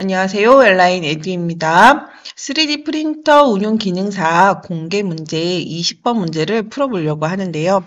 안녕하세요. 엘라인 에디입니다. 3D 프린터 운용 기능사 공개 문제 20번 문제를 풀어보려고 하는데요.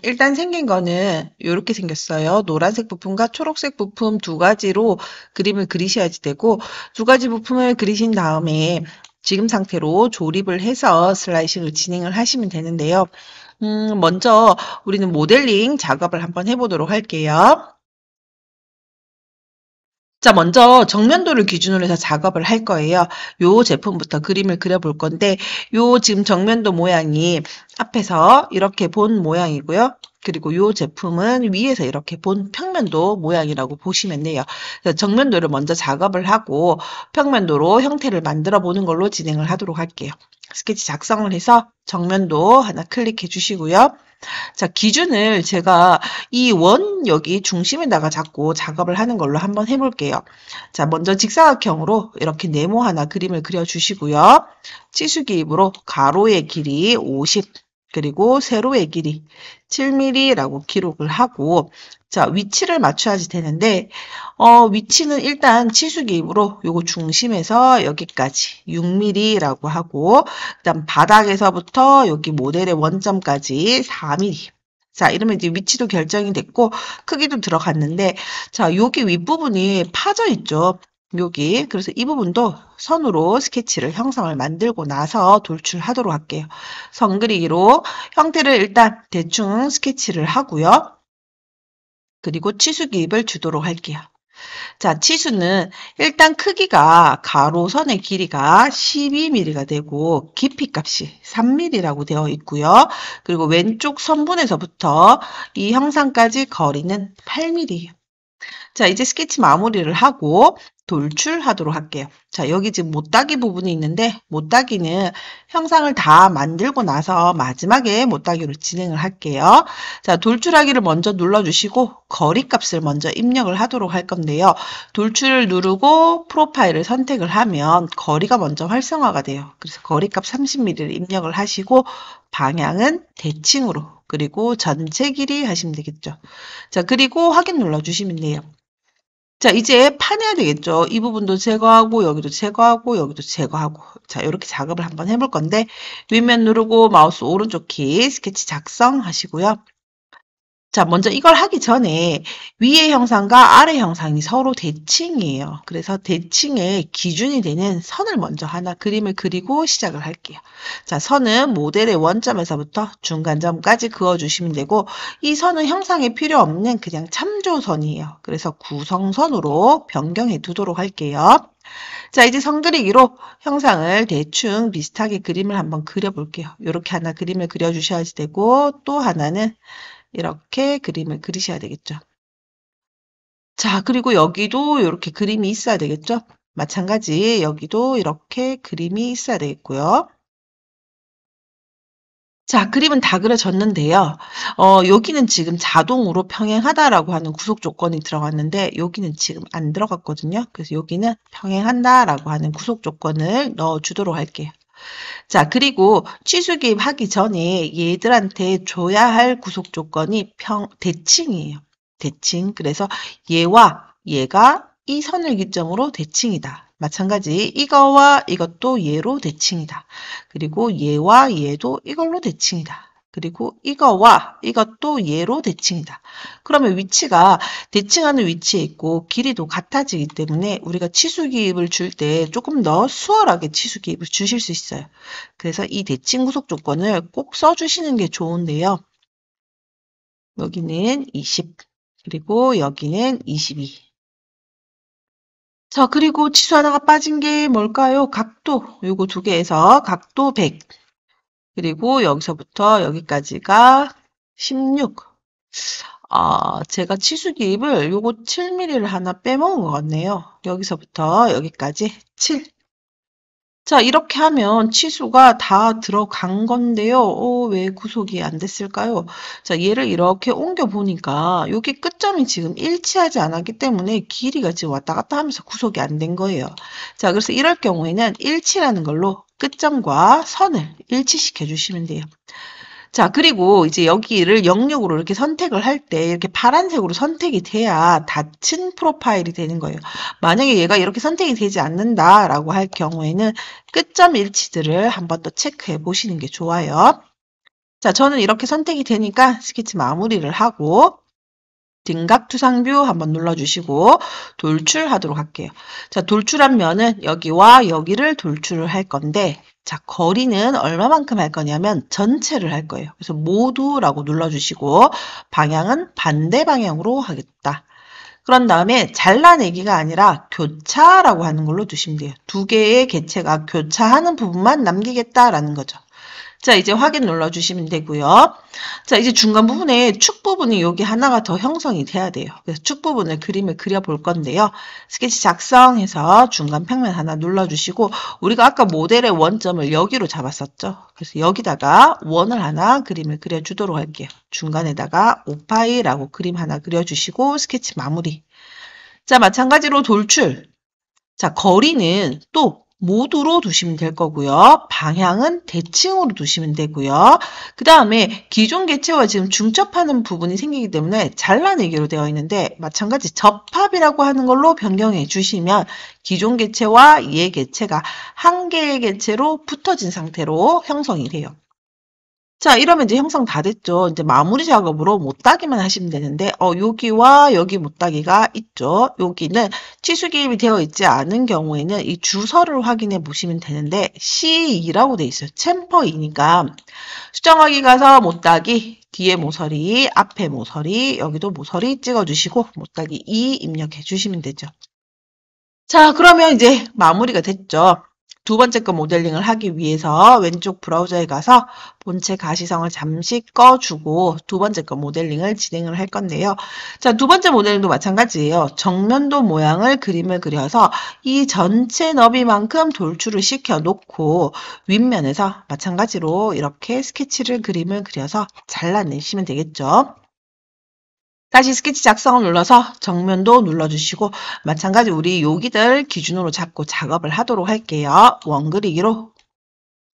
일단 생긴 거는 이렇게 생겼어요. 노란색 부품과 초록색 부품 두 가지로 그림을 그리셔야지 되고, 두 가지 부품을 그리신 다음에 지금 상태로 조립을 해서 슬라이싱을 진행을 하시면 되는데요. 먼저 우리는 모델링 작업을 한번 해보도록 할게요. 자, 먼저 정면도를 기준으로 해서 작업을 할 거예요. 요 제품부터 그림을 그려볼 건데, 요 지금 정면도 모양이 앞에서 이렇게 본 모양이고요. 그리고 요 제품은 위에서 이렇게 본 평면도 모양이라고 보시면 돼요. 그래서 정면도를 먼저 작업을 하고 평면도로 형태를 만들어 보는 걸로 진행을 하도록 할게요. 스케치 작성을 해서 정면도 하나 클릭해 주시고요. 자, 기준을 제가 이 원 여기 중심에다가 잡고 작업을 하는 걸로 한번 해볼게요. 자, 먼저 직사각형으로 이렇게 네모 하나 그림을 그려주시고요. 치수기입으로 가로의 길이 50, 그리고 세로의 길이 7mm라고 기록을 하고, 자, 위치를 맞춰야지 되는데, 위치는 일단 치수기입으로 요거 중심에서 여기까지 6mm라고 하고, 그다음 바닥에서부터 여기 모델의 원점까지 4mm. 자, 이러면 이제 위치도 결정이 됐고, 크기도 들어갔는데, 자, 여기 윗부분이 파져 있죠. 여기. 그래서 이 부분도 선으로 스케치를 형상을 만들고 나서 돌출하도록 할게요. 선 그리기로 형태를 일단 대충 스케치를 하고요. 그리고 치수기입을 주도록 할게요. 자, 치수는 일단 크기가 가로선의 길이가 12mm가 되고 깊이 값이 3mm라고 되어 있고요. 그리고 왼쪽 선분에서부터 이 형상까지 거리는 8mm예요. 자, 이제 스케치 마무리를 하고 돌출하도록 할게요. 자, 여기 지금 못따기 부분이 있는데 못따기는 형상을 다 만들고 나서 마지막에 못따기로 진행을 할게요. 자, 돌출하기를 먼저 눌러주시고 거리 값을 먼저 입력을 하도록 할 건데요. 돌출을 누르고 프로파일을 선택을 하면 거리가 먼저 활성화가 돼요. 그래서 거리 값 30mm를 입력을 하시고 방향은 대칭으로, 그리고 전체 길이 하시면 되겠죠. 자, 그리고 확인 눌러주시면 돼요. 자, 이제 파내야 되겠죠. 이 부분도 제거하고, 여기도 제거하고, 여기도 제거하고. 자, 이렇게 작업을 한번 해볼 건데, 윗면 누르고 마우스 오른쪽 키 스케치 작성하시고요. 자, 먼저 이걸 하기 전에 위의 형상과 아래 형상이 서로 대칭이에요. 그래서 대칭의 기준이 되는 선을 먼저 하나 그림을 그리고 시작을 할게요. 자, 선은 모델의 원점에서부터 중간점까지 그어주시면 되고, 이 선은 형상에 필요 없는 그냥 참조선이에요. 그래서 구성선으로 변경해 두도록 할게요. 자, 이제 선 그리기로 형상을 대충 비슷하게 그림을 한번 그려볼게요. 이렇게 하나 그림을 그려주셔야지 되고, 또 하나는 이렇게 그림을 그리셔야 되겠죠. 자, 그리고 여기도 이렇게 그림이 있어야 되겠죠. 마찬가지 여기도 이렇게 그림이 있어야 되겠고요. 자, 그림은 다 그려졌는데요. 여기는 지금 자동으로 평행하다라고 하는 구속 조건이 들어갔는데 여기는 지금 안 들어갔거든요. 그래서 여기는 평행한다라고 하는 구속 조건을 넣어주도록 할게요. 자, 그리고 취수기입 하기 전에 얘들한테 줘야 할 구속 조건이 대칭이에요. 대칭. 그래서 얘와 얘가 이 선을 기점으로 대칭이다. 마찬가지 이거와 이것도 얘로 대칭이다. 그리고 얘와 얘도 이걸로 대칭이다. 그리고 이거와 이것도 얘로 대칭이다. 그러면 위치가 대칭하는 위치에 있고 길이도 같아지기 때문에 우리가 치수기입을 줄 때 조금 더 수월하게 치수기입을 주실 수 있어요. 그래서 이 대칭 구속 조건을 꼭 써주시는 게 좋은데요. 여기는 20, 그리고 여기는 22. 자, 그리고 치수 하나가 빠진 게 뭘까요? 각도. 요거 두 개에서 각도 100. 그리고 여기서부터 여기까지가 16. 제가 치수기입을 요거 7mm를 하나 빼먹은 것 같네요. 여기서부터 여기까지 7. 자, 이렇게 하면 치수가 다 들어간 건데요. 왜 구속이 안 됐을까요? 자, 얘를 이렇게 옮겨 보니까 여기 끝점이 지금 일치하지 않았기 때문에 길이가 지금 왔다 갔다 하면서 구속이 안 된 거예요. 자, 그래서 이럴 경우에는 일치라는 걸로 끝점과 선을 일치시켜 주시면 돼요. 자, 그리고 이제 여기를 영역으로 이렇게 선택을 할 때 이렇게 파란색으로 선택이 돼야 닫힌 프로파일이 되는 거예요. 만약에 얘가 이렇게 선택이 되지 않는다라고 할 경우에는 끝점 일치들을 한번 더 체크해 보시는 게 좋아요. 자, 저는 이렇게 선택이 되니까 스케치 마무리를 하고 등각투상뷰 한번 눌러주시고 돌출하도록 할게요. 자, 돌출한 면은 여기와 여기를 돌출을 할 건데 자, 거리는 얼마만큼 할 거냐면 전체를 할 거예요. 그래서 모두라고 눌러주시고 방향은 반대 방향으로 하겠다. 그런 다음에 잘라내기가 아니라 교차라고 하는 걸로 두시면 돼요. 두 개의 개체가 교차하는 부분만 남기겠다라는 거죠. 자, 이제 확인 눌러주시면 되고요. 자, 이제 중간 부분에 축 부분이 여기 하나가 더 형성이 돼야 돼요. 그래서 축 부분을 그림을 그려볼 건데요. 스케치 작성해서 중간 평면 하나 눌러주시고 우리가 아까 모델의 원점을 여기로 잡았었죠. 그래서 여기다가 원을 하나 그림을 그려주도록 할게요. 중간에다가 오파이라고 그림 하나 그려주시고 스케치 마무리. 자, 마찬가지로 돌출. 자, 거리는 또 모두로 두시면 될 거고요. 방향은 대칭으로 두시면 되고요. 그 다음에 기존 개체와 지금 중첩하는 부분이 생기기 때문에 잘라내기로 되어 있는데 마찬가지 접합이라고 하는 걸로 변경해 주시면 기존 개체와 얘 개체가 한 개의 개체로 붙어진 상태로 형성이 돼요. 자, 이러면 이제 형성 다 됐죠. 이제 마무리 작업으로 못따기만 하시면 되는데, 여기와 여기 못따기가 있죠. 여기는 치수 기입이 되어 있지 않은 경우에는 이 주소를 확인해 보시면 되는데, C2라고 돼 있어요. 챔퍼이니까. 수정하기 가서 못따기, 뒤에 모서리, 앞에 모서리, 여기도 모서리 찍어주시고, 못따기 2 입력해 주시면 되죠. 자, 그러면 이제 마무리가 됐죠. 두 번째 거 모델링을 하기 위해서 왼쪽 브라우저에 가서 본체 가시성을 잠시 꺼주고 두 번째 거 모델링을 진행을 할 건데요. 자, 두 번째 모델링도 마찬가지예요. 정면도 모양을 그림을 그려서 이 전체 너비만큼 돌출을 시켜 놓고 윗면에서 마찬가지로 이렇게 스케치를 그림을 그려서 잘라내시면 되겠죠. 다시 스케치 작성을 눌러서 정면도 눌러주시고 마찬가지 우리 여기들 기준으로 잡고 작업을 하도록 할게요. 원 그리기로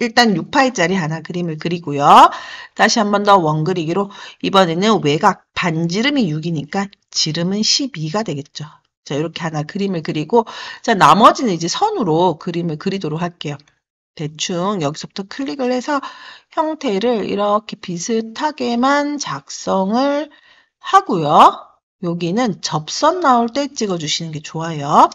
일단 6파이짜리 하나 그림을 그리고요. 다시 한 번 더 원 그리기로 이번에는 외곽 반지름이 6이니까 지름은 12가 되겠죠. 자, 이렇게 하나 그림을 그리고 자, 나머지는 이제 선으로 그림을 그리도록 할게요. 대충 여기서부터 클릭을 해서 형태를 이렇게 비슷하게만 작성을 하고요. 여기는 접선 나올 때 찍어주시는 게 좋아요.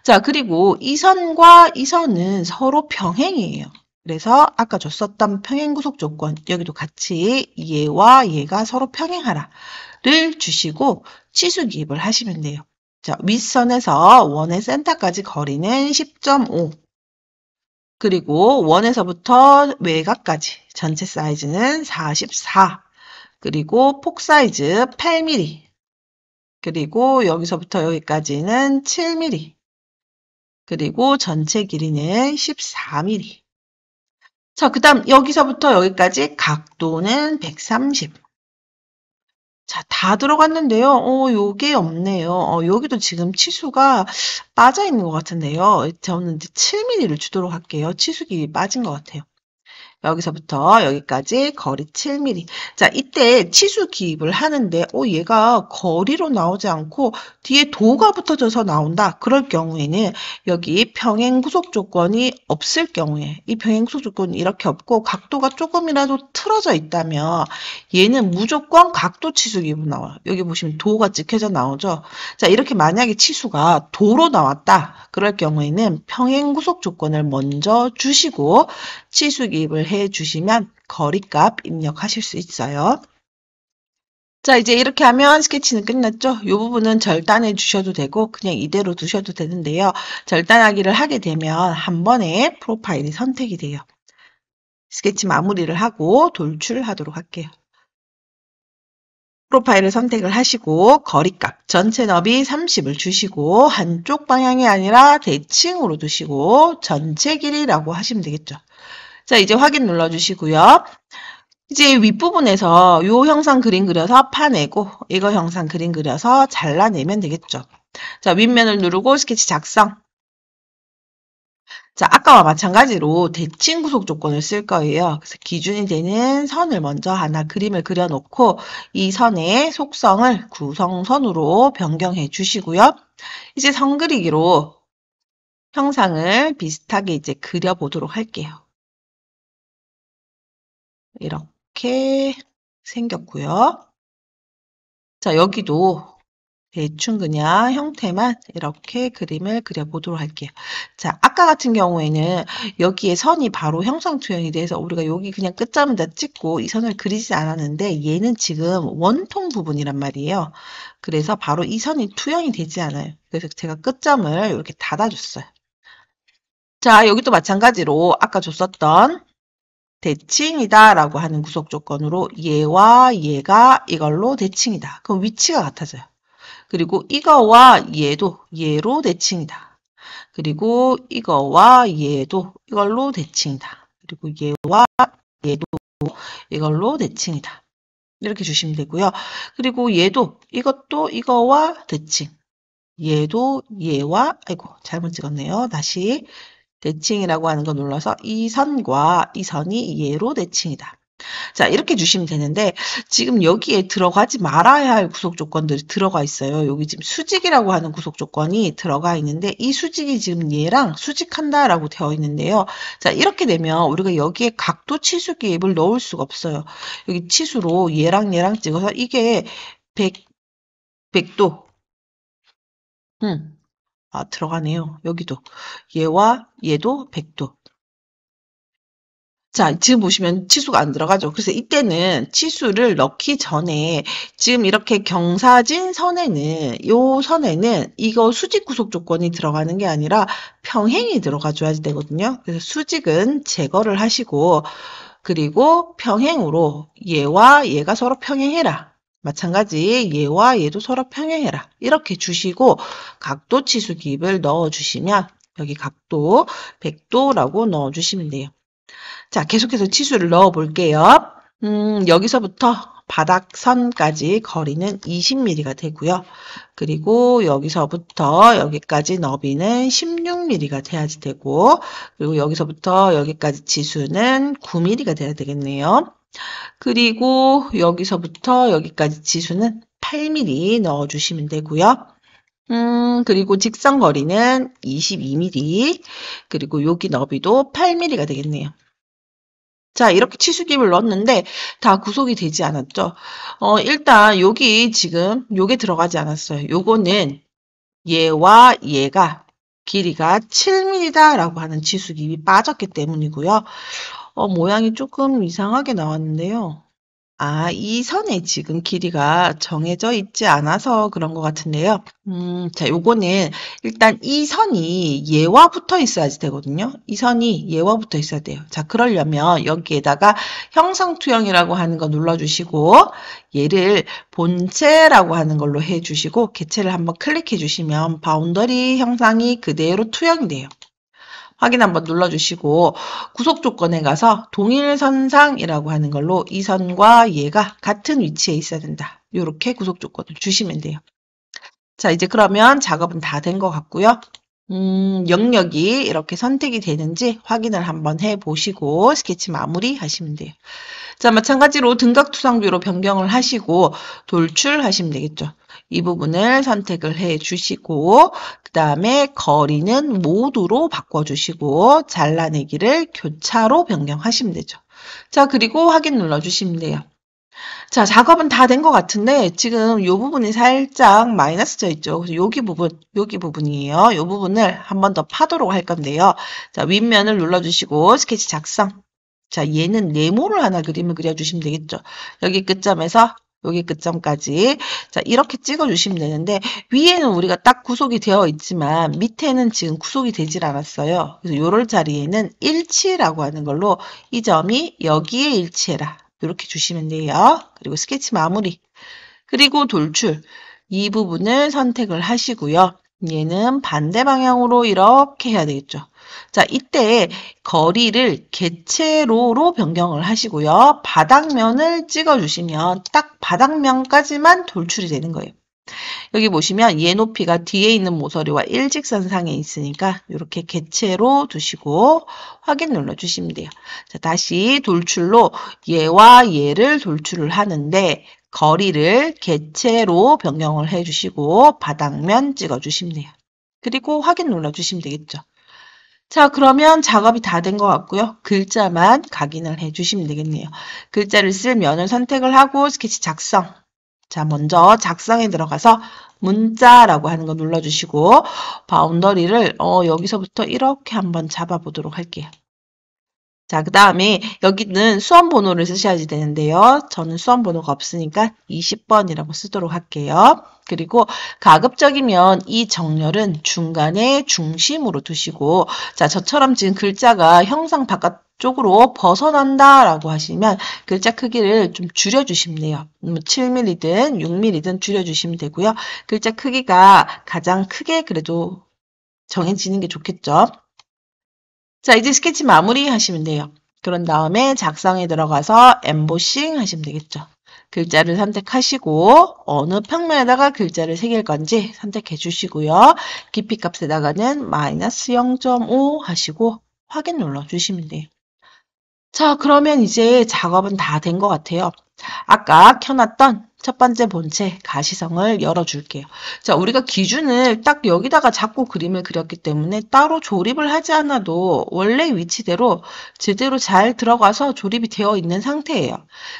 자, 그리고 이 선과 이 선은 서로 평행이에요. 그래서 아까 줬었던 평행구속 조건, 여기도 같이 얘와 얘가 서로 평행하라를 주시고 치수 기입을 하시면 돼요. 자, 윗선에서 원의 센터까지 거리는 10.5. 그리고 원에서부터 외곽까지 전체 사이즈는 44. 그리고 폭 사이즈 8mm. 그리고 여기서부터 여기까지는 7mm. 그리고 전체 길이는 14mm. 자, 그 다음 여기서부터 여기까지 각도는 130. 자, 다 들어갔는데요. 요게 없네요. 여기도 지금 치수가 빠져 있는 것 같은데요. 저는 이제 7mm를 주도록 할게요. 치수기 빠진 것 같아요. 여기서부터 여기까지 거리 7mm. 자, 이때 치수 기입을 하는데, 얘가 거리로 나오지 않고 뒤에 도가 붙어져서 나온다. 그럴 경우에는 여기 평행 구속 조건이 없을 경우에 이 평행 구속 조건이 이렇게 없고 각도가 조금이라도 틀어져 있다면 얘는 무조건 각도 치수 기입으로 나와요. 여기 보시면 도가 찍혀져 나오죠. 자, 이렇게 만약에 치수가 도로 나왔다. 그럴 경우에는 평행 구속 조건을 먼저 주시고 치수 기입을 해주시면 거리값 입력하실 수 있어요. 자, 이제 이렇게 하면 스케치는 끝났죠? 이 부분은 절단해 주셔도 되고 그냥 이대로 두셔도 되는데요. 절단하기를 하게 되면 한 번에 프로파일이 선택이 돼요. 스케치 마무리를 하고 돌출하도록 할게요. 프로파일을 선택을 하시고 거리값 전체 너비 30을 주시고 한쪽 방향이 아니라 대칭으로 두시고 전체 길이라고 하시면 되겠죠. 자, 이제 확인 눌러주시고요. 이제 윗부분에서 이 형상 그림 그려서 파내고 이거 형상 그림 그려서 잘라내면 되겠죠. 자, 윗면을 누르고 스케치 작성. 자, 아까와 마찬가지로 대칭 구속 조건을 쓸 거예요. 그래서 기준이 되는 선을 먼저 하나 그림을 그려놓고 이 선의 속성을 구성선으로 변경해 주시고요. 이제 선 그리기로 형상을 비슷하게 이제 그려보도록 할게요. 이렇게 생겼고요. 자, 여기도 대충 그냥 형태만 이렇게 그림을 그려보도록 할게요. 자, 아까 같은 경우에는 여기에 선이 바로 형상 투영이 돼서 우리가 여기 그냥 끝자만 다 찍고 이 선을 그리지 않았는데 얘는 지금 원통 부분이란 말이에요. 그래서 바로 이 선이 투영이 되지 않아요. 그래서 제가 끝점을 이렇게 닫아줬어요. 자, 여기도 마찬가지로 아까 줬었던 대칭이다 라고 하는 구속 조건으로 얘와 얘가 이걸로 대칭이다. 그럼 위치가 같아져요. 그리고 이거와 얘로 대칭이다. 그리고 이거와 얘도 이걸로 대칭이다. 그리고 얘와 얘도 이걸로 대칭이다. 이렇게 주시면 되고요. 그리고 얘도 이것도 이거와 대칭. 얘도 얘와 아이고 잘못 찍었네요. 다시 대칭이라고 하는 거 눌러서 이 선과 이 선이 얘로 대칭이다. 자, 이렇게 주시면 되는데 지금 여기에 들어가지 말아야 할 구속 조건들이 들어가 있어요. 여기 지금 수직이라고 하는 구속 조건이 들어가 있는데 이 수직이 지금 얘랑 수직한다라고 되어 있는데요. 자, 이렇게 되면 우리가 여기에 각도 치수 기입을 넣을 수가 없어요. 여기 치수로 얘랑 찍어서 이게 100도. 들어가네요. 여기도. 얘와 얘도 100도. 자, 지금 보시면 치수가 안 들어가죠. 그래서 이때는 치수를 넣기 전에 지금 이렇게 경사진 선에는 요 선에는 이거 수직 구속 조건이 들어가는 게 아니라 평행이 들어가줘야 되거든요. 그래서 수직은 제거를 하시고 그리고 평행으로 얘와 얘가 서로 평행해라. 마찬가지 얘와 얘도 서로 평행해라. 이렇게 주시고 각도 치수 기입을 넣어주시면 여기 각도 100도라고 넣어주시면 돼요. 자, 계속해서 치수를 넣어 볼게요. 여기서부터 바닥선까지 거리는 20mm가 되고요. 그리고 여기서부터 여기까지 너비는 16mm가 돼야지 되고, 그리고 여기서부터 여기까지 지수는 9mm가 돼야 되겠네요. 그리고 여기서부터 여기까지 지수는 8mm 넣어주시면 되고요. 그리고 직선 거리는 22mm, 그리고 여기 너비도 8mm가 되겠네요. 자, 이렇게 치수기입을 넣었는데 다 구속이 되지 않았죠. 일단 여기 지금 요게 들어가지 않았어요. 요거는 얘와 얘가 길이가 7mm다라고 하는 치수기입이 빠졌기 때문이고요. 모양이 조금 이상하게 나왔는데요. 아, 이 선에 지금 길이가 정해져 있지 않아서 그런 것 같은데요. 자, 요거는 일단 이 선이 얘와 붙어 있어야지 되거든요. 이 선이 얘와 붙어 있어야 돼요. 자, 그러려면 여기에다가 형상투영이라고 하는 거 눌러주시고 얘를 본체라고 하는 걸로 해주시고 개체를 한번 클릭해 주시면 바운더리 형상이 그대로 투영이 돼요. 확인 한번 눌러주시고 구속 조건에 가서 동일선상이라고 하는 걸로 이 선과 얘가 같은 위치에 있어야 된다. 이렇게 구속 조건을 주시면 돼요. 자, 이제 그러면 작업은 다 된 것 같고요. 영역이 이렇게 선택이 되는지 확인을 한번 해보시고 스케치 마무리 하시면 돼요. 자, 마찬가지로 등각투상뷰로 변경을 하시고 돌출하시면 되겠죠. 이 부분을 선택을 해 주시고 그 다음에 거리는 모두로 바꿔주시고 잘라내기를 교차로 변경하시면 되죠. 자, 그리고 확인 눌러주시면 돼요. 자, 작업은 다 된 것 같은데 지금 이 부분이 살짝 마이너스져 있죠. 그래서 여기 부분이에요. 이 부분을 한 번 더 파도록 할 건데요. 자, 윗면을 눌러주시고 스케치 작성. 자, 얘는 네모를 하나 그림을 그려주시면 되겠죠. 여기 끝점에서 여기 끝점까지. 자, 이렇게 찍어주시면 되는데 위에는 우리가 딱 구속이 되어 있지만 밑에는 지금 구속이 되질 않았어요. 그래서 요럴 자리에는 일치라고 하는 걸로 이 점이 여기에 일치해라. 이렇게 주시면 돼요. 그리고 스케치 마무리. 그리고 돌출. 이 부분을 선택을 하시고요. 얘는 반대 방향으로 이렇게 해야 되겠죠. 자, 이때 거리를 개체로로 변경을 하시고요. 바닥면을 찍어주시면 딱 바닥면까지만 돌출이 되는 거예요. 여기 보시면 얘 높이가 뒤에 있는 모서리와 일직선상에 있으니까 이렇게 개체로 두시고 확인 눌러주시면 돼요. 자, 다시 돌출로 얘와 얘를 돌출을 하는데 거리를 개체로 변경을 해주시고 바닥면 찍어주시면 돼요. 그리고 확인 눌러주시면 되겠죠. 자, 그러면 작업이 다 된 것 같고요. 글자만 각인을 해주시면 되겠네요. 글자를 쓸 면을 선택을 하고 스케치 작성. 자, 먼저 작성에 들어가서 문자라고 하는 거 눌러주시고 바운더리를 여기서부터 이렇게 한번 잡아보도록 할게요. 자, 그 다음에 여기는 수험 번호를 쓰셔야지 되는데요. 저는 수험 번호가 없으니까 20번이라고 쓰도록 할게요. 그리고 가급적이면 이 정렬은 중간에 중심으로 두시고, 자, 저처럼 지금 글자가 형상 바깥쪽으로 벗어난다라고 하시면 글자 크기를 좀 줄여주시면 돼요. 7mm든 6mm든 줄여주시면 되고요. 글자 크기가 가장 크게 그래도 정해지는 게 좋겠죠. 자, 이제 스케치 마무리 하시면 돼요. 그런 다음에 작성에 들어가서 엠보싱 하시면 되겠죠. 글자를 선택하시고 어느 평면에다가 글자를 새길 건지 선택해 주시고요. 깊이 값에다가는 마이너스 0.5 하시고 확인 눌러주시면 돼요. 자, 그러면 이제 작업은 다 된 것 같아요. 아까 켜놨던 첫 번째 본체 가시성을 열어줄게요. 자, 우리가 기준을 딱 여기다가 잡고 그림을 그렸기 때문에 따로 조립을 하지 않아도 원래 위치대로 제대로 잘 들어가서 조립이 되어 있는 상태예요.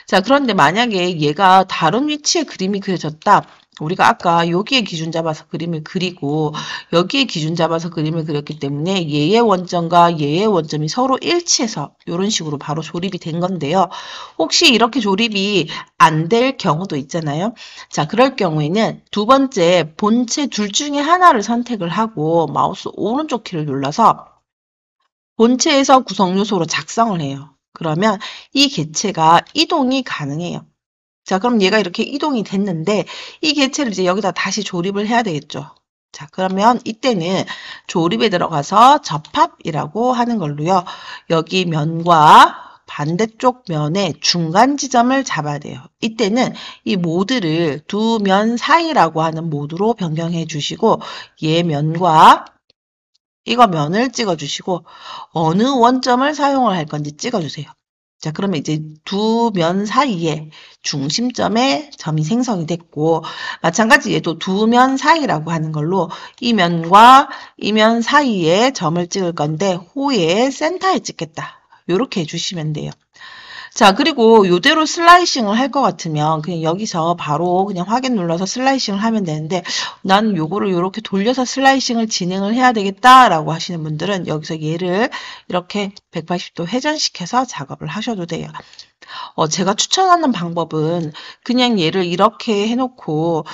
자, 그런데 만약에 얘가 다른 위치에 그림이 그려졌다. 우리가 아까 여기에 기준 잡아서 그림을 그리고 여기에 기준 잡아서 그림을 그렸기 때문에 얘의 원점과 얘의 원점이 서로 일치해서 이런 식으로 바로 조립이 된 건데요. 혹시 이렇게 조립이 안 될 경우도 있잖아요. 자, 그럴 경우에는 두 번째 본체 둘 중에 하나를 선택을 하고 마우스 오른쪽 키를 눌러서 본체에서 구성 요소로 작성을 해요. 그러면 이 개체가 이동이 가능해요. 자, 그럼 얘가 이렇게 이동이 됐는데 이 개체를 이제 여기다 다시 조립을 해야 되겠죠. 자, 그러면 이때는 조립에 들어가서 접합이라고 하는 걸로요. 여기 면과 반대쪽 면의 중간 지점을 잡아야 돼요. 이때는 이 모드를 두 면 사이라고 하는 모드로 변경해 주시고 얘 면과 이거 면을 찍어주시고 어느 원점을 사용을 할 건지 찍어주세요. 자, 그러면 이제 두 면 사이에 중심점에 점이 생성이 됐고 마찬가지 얘도 두 면 사이라고 하는 걸로 이 면과 이 면 사이에 점을 찍을 건데 호의 센터에 찍겠다. 이렇게 해주시면 돼요. 자, 그리고 이대로 슬라이싱을 할 것 같으면 그냥 여기서 바로 그냥 확인 눌러서 슬라이싱을 하면 되는데 나는 요거를 이렇게 돌려서 슬라이싱을 진행을 해야 되겠다라고 하시는 분들은 여기서 얘를 이렇게 180도 회전시켜서 작업을 하셔도 돼요. 제가 추천하는 방법은 그냥 얘를 이렇게 해놓고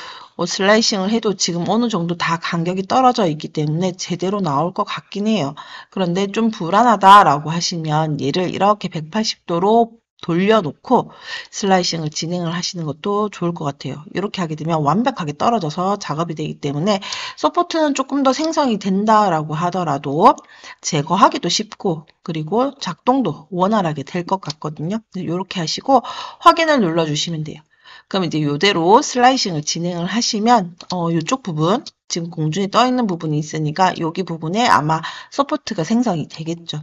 슬라이싱을 해도 지금 어느 정도 다 간격이 떨어져 있기 때문에 제대로 나올 것 같긴 해요. 그런데 좀 불안하다라고 하시면 얘를 이렇게 180도로 돌려놓고 슬라이싱을 진행을 하시는 것도 좋을 것 같아요. 이렇게 하게 되면 완벽하게 떨어져서 작업이 되기 때문에 서포트는 조금 더 생성이 된다라고 하더라도 제거하기도 쉽고 그리고 작동도 원활하게 될 것 같거든요. 이렇게 하시고 확인을 눌러주시면 돼요. 그럼 이제 이대로 슬라이싱을 진행을 하시면 이쪽 부분 지금 공중에 떠 있는 부분이 있으니까 여기 부분에 아마 서포트가 생성이 되겠죠.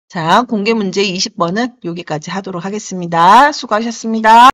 자, 공개 문제 20번은 여기까지 하도록 하겠습니다. 수고하셨습니다.